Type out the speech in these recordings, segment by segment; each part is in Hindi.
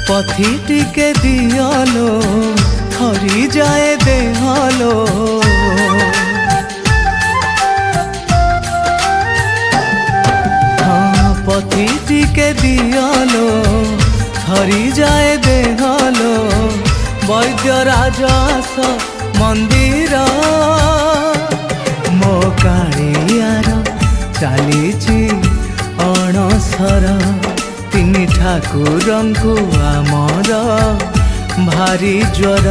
पथी टिके दियालो थरी जाए देहालो हाँ पथी टिके दियालो थरी जाए देहालो वैद्य राजस मंदिर मो कालियार चलीची अणसर तीन ठाकुरंकु आमर भारी ज्वर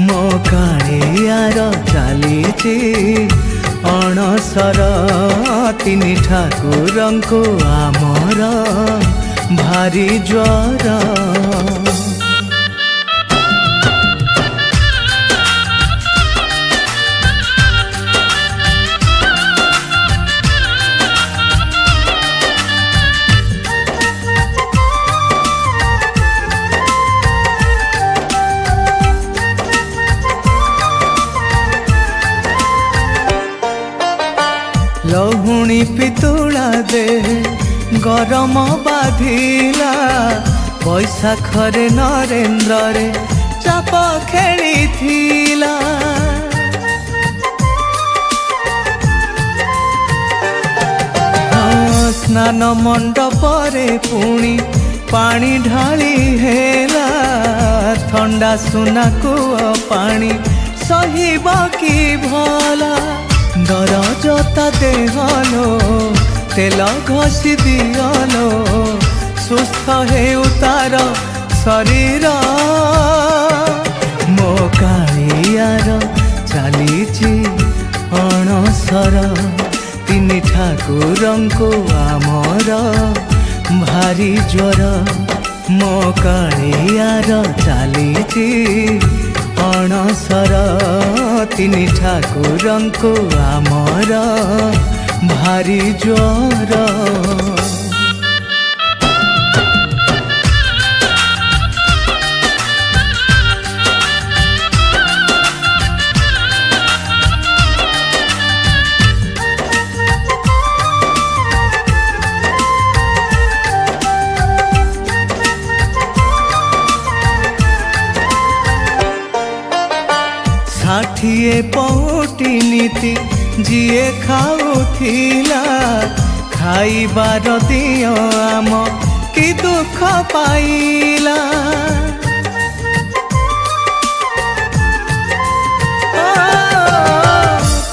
मो कालियार चलीची अणसर तीन ठाकुरंकु आमर भारी ज्वर। लहुणी पितुला दे गरम बाधिला बैशाखरे नरेन्द्र रे चाप खेली थिला स्नान मंडपरे पुणी पानी ढाली हेला ठंडा सुना कुआ पानी सहिब की भला दरजता देहलो तेल घसी दियालो सुस्थ हे उतार शरीर मो कालियार चलीची अणसर तीन ठाकुरंकु आमर भारी ज्वर मो कालियार चलीची अणसर तीन ठाकुरंकु आमर भारी ज्वर। षाठिए पौटी नीति जीए खाऊथिला खाइबार दियो आम कि दुख पाइला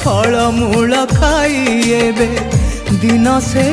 फल मूल खाई एबे दिन से